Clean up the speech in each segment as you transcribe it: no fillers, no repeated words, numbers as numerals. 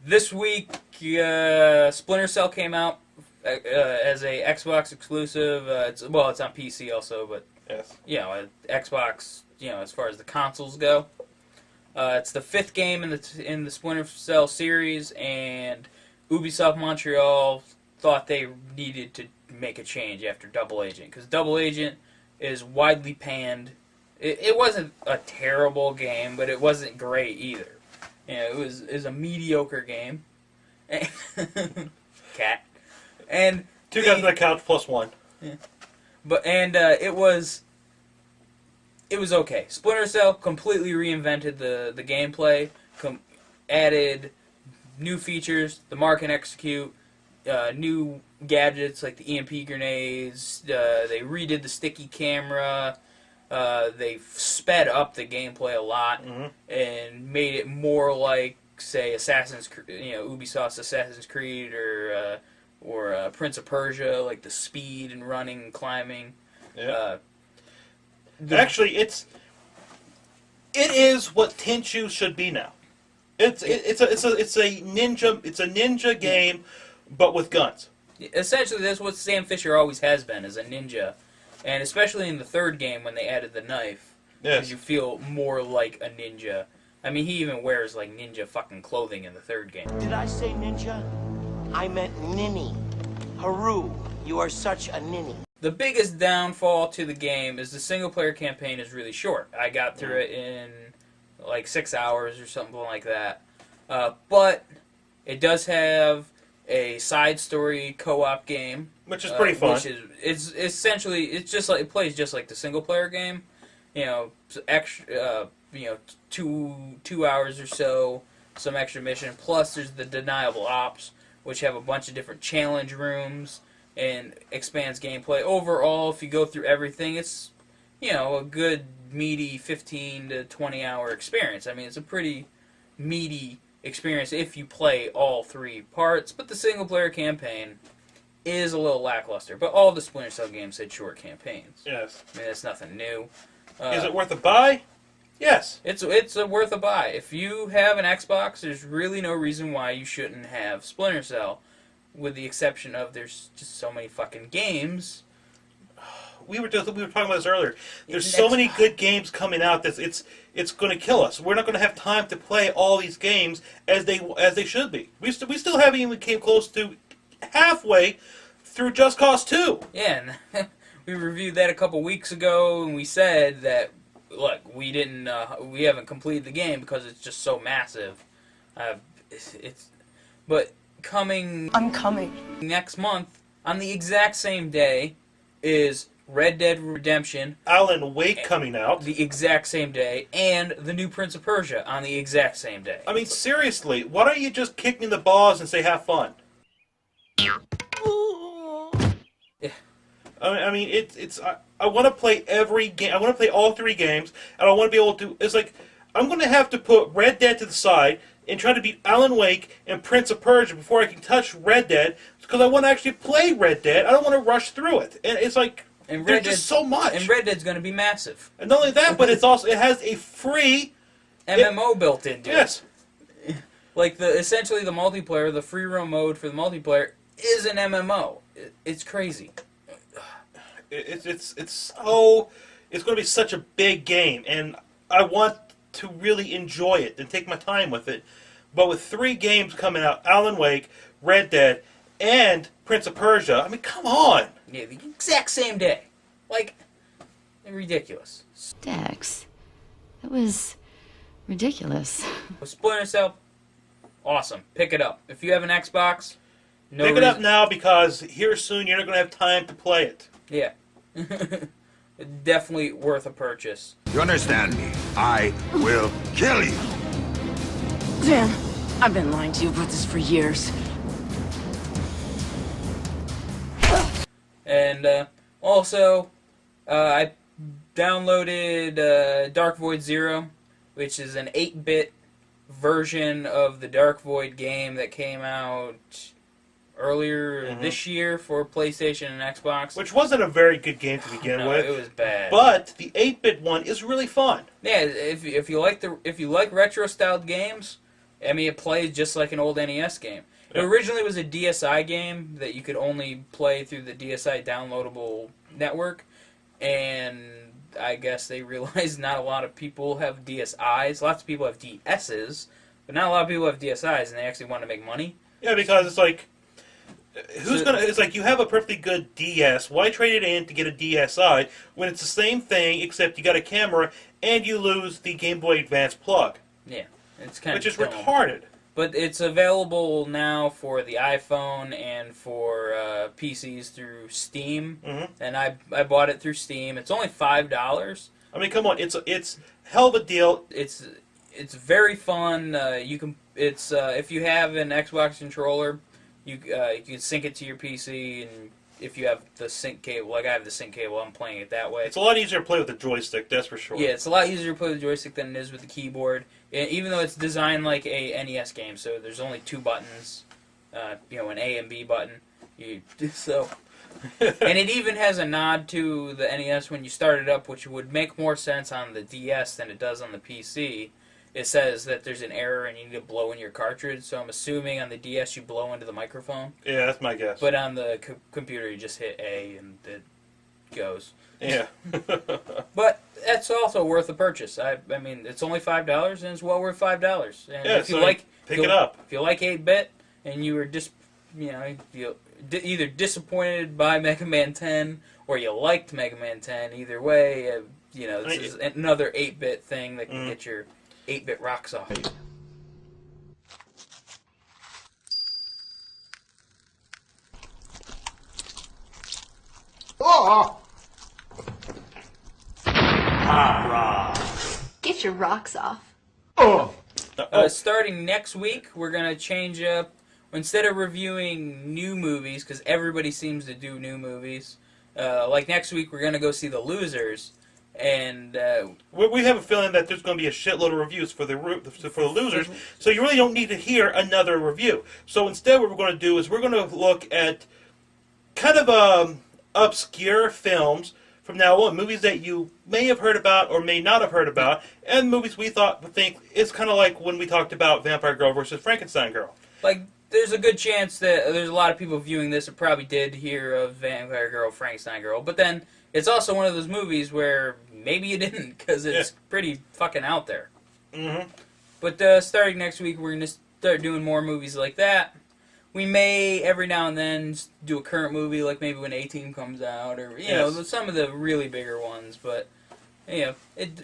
This week, Splinter Cell came out as a Xbox exclusive. It's on PC also, but yes, Xbox. As far as the consoles go, it's the 5th game in the Splinter Cell series, and Ubisoft Montreal thought they needed to make a change after Double Agent, because Double Agent is widely panned. It wasn't a terrible game, but it wasn't great either. It was a mediocre game. Cat. And 2 guys on the couch plus 1. Yeah. It was okay. Splinter Cell completely reinvented the gameplay, added new features, the mark and execute, new gadgets like the EMP grenades. They redid the sticky camera. They sped up the gameplay a lot and made it more like, say, Ubisoft's Assassin's Creed or Prince of Persia, like the speed and running and climbing. Yeah. Actually, it is what Tenchu should be now. It's a ninja game, but with guns. Essentially, that's what Sam Fisher always has been, as a ninja. And especially in the 3rd game when they added the knife, because you feel more like a ninja. I mean, he even wears like ninja fucking clothing in the 3rd game. Did I say ninja? I meant ninny. Haru, you are such a ninny. The biggest downfall to the game is the single-player campaign is really short. I got through it in like 6 hours or something like that. But it does have a side story co-op game, which is pretty fun. It's essentially it plays just like the single player game. Extra 2 hours or so, some extra mission. Plus, there's the deniable ops, which have a bunch of different challenge rooms and expands gameplay. Overall, if you go through everything, it's a good meaty 15 to 20 hour experience. I mean, it's a pretty meaty experience if you play all 3 parts, but the single-player campaign is a little lackluster. But all the Splinter Cell games had short campaigns. Yes. I mean, it's nothing new. Is it worth a buy? Yes. It's worth a buy. If you have an Xbox, there's really no reason why you shouldn't have Splinter Cell, with the exception of there's just so many fucking games. We were talking about this earlier. There's so many good games coming out that it's going to kill us. We're not going to have time to play all these games as they should be. We still haven't even came close to halfway through Just Cause 2. Yeah, and we reviewed that a couple weeks ago, and we said that look, we haven't completed the game because it's just so massive. But I'm coming next month on the exact same day is Red Dead Redemption, Alan Wake coming out the exact same day, and the new Prince of Persia on the exact same day. I mean, seriously, why don't you just kick me in the balls and say have fun? Yeah. I mean, I want to play every game. I want to play all 3 games, and I want to be able to. It's like I'm going to have to put Red Dead to the side and try to beat Alan Wake and Prince of Persia before I can touch Red Dead, because I want to actually play Red Dead. I don't want to rush through it, and it's like. And there's just so much. And Red Dead's going to be massive. And not only that, but it has a free MMO built into it. Yes. Like essentially the multiplayer, the free roam mode for the multiplayer is an MMO. It's crazy. It's going to be such a big game, and I want to really enjoy it and take my time with it. But with 3 games coming out, Alan Wake, Red Dead, and Prince of Persia, I mean, come on. Yeah, the exact same day. Like, ridiculous. Dex, that was ridiculous. Splinter Cell, awesome. Pick it up. If you have an Xbox, pick it up now, because here soon you're not going to have time to play it. Yeah. Definitely worth a purchase. You understand me? I will kill you. Dan, I've been lying to you about this for years. And also, I downloaded Dark Void Zero, which is an 8-bit version of the Dark Void game that came out earlier this year for PlayStation and Xbox. Which wasn't a very good game to begin with. It was bad. But the 8-bit one is really fun. Yeah, if you like retro styled games, I mean, it plays just like an old NES game. It originally was a DSi game that you could only play through the DSi downloadable network, and I guess they realized not a lot of people have DSi's. Lots of people have DS's, but not a lot of people have DSi's, and they actually want to make money. Yeah, because it's like, it's like you have a perfectly good DS. Why trade it in to get a DSi when it's the same thing except you got a camera and you lose the Game Boy Advance plug? Yeah, it's kind of which is retarded. But it's available now for the iPhone and for PCs through Steam, and I bought it through Steam. It's only $5. I mean, come on, it's hell of a deal. It's very fun. You can if you have an Xbox controller, you can sync it to your PC, and if you have the sync cable, like I have the sync cable, I'm playing it that way. It's a lot easier to play with the joystick, that's for sure. Yeah, it's a lot easier to play with the joystick than it is with the keyboard. Even though it's designed like a NES game, so there's only 2 buttons, an A and B button. And it even has a nod to the NES when you start it up, which would make more sense on the DS than it does on the PC. It says that there's an error and you need to blow in your cartridge, so I'm assuming on the DS you blow into the microphone. Yeah, that's my guess. But on the computer you just hit A and it goes. Yeah. But that's also worth a purchase. I mean, it's only $5 and it's well worth $5. And Yeah, if you so like, pick it up. If you like 8-bit and you were just, either disappointed by Mega Man 10 or you liked Mega Man 10, either way, this is another 8-bit thing that can get your 8-bit rocks off. Oh! Get your rocks off. Oh! Starting next week, we're going to change up. Instead of reviewing new movies, because everybody seems to do new movies, like next week we're going to go see The Losers. And we have a feeling that there's going to be a shitload of reviews for the Losers, so you really don't need to hear another review. So instead what we're going to do is we're going to look at kind of obscure films from now on, movies that you may have heard about or may not have heard about, and movies we think it's kind of like when we talked about Vampire Girl versus Frankenstein Girl. Like, there's a good chance that there's a lot of people viewing this that probably did hear of Vampire Girl, Frankenstein Girl, but then it's also one of those movies where maybe you didn't, because it's pretty fucking out there. Mm-hmm. But starting next week, we're going to start doing more movies like that. We may, every now and then, do a current movie, like maybe when A-Team comes out, or, some of the really bigger ones, but,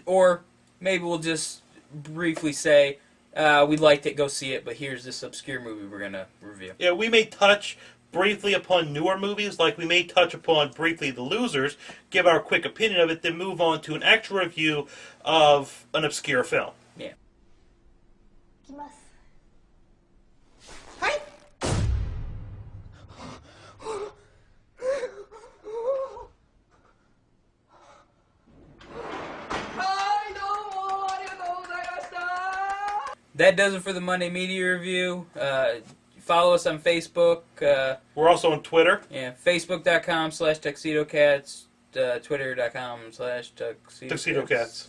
or maybe we'll just briefly say, we liked it, go see it, but here's this obscure movie we're going to review. Yeah, we may touch briefly upon newer movies, like we may touch upon briefly The Losers, give our quick opinion of it, then move on to an actual review of an obscure film. Yeah. Hi. That does it for the Monday Media Review. Follow us on Facebook. We're also on Twitter. Yeah, Facebook.com/TuxedoCats, Twitter.com/TuxedoCats.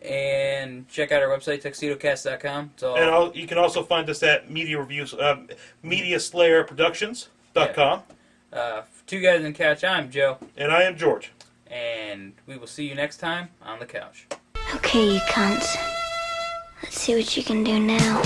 And check out our website, TuxedoCats.com. And you can also find us at MediaSlayerProductions.com. Two Guys on the Couch, I'm Joe. And I am George. And we will see you next time on the couch. Okay, you cunts. Let's see what you can do now.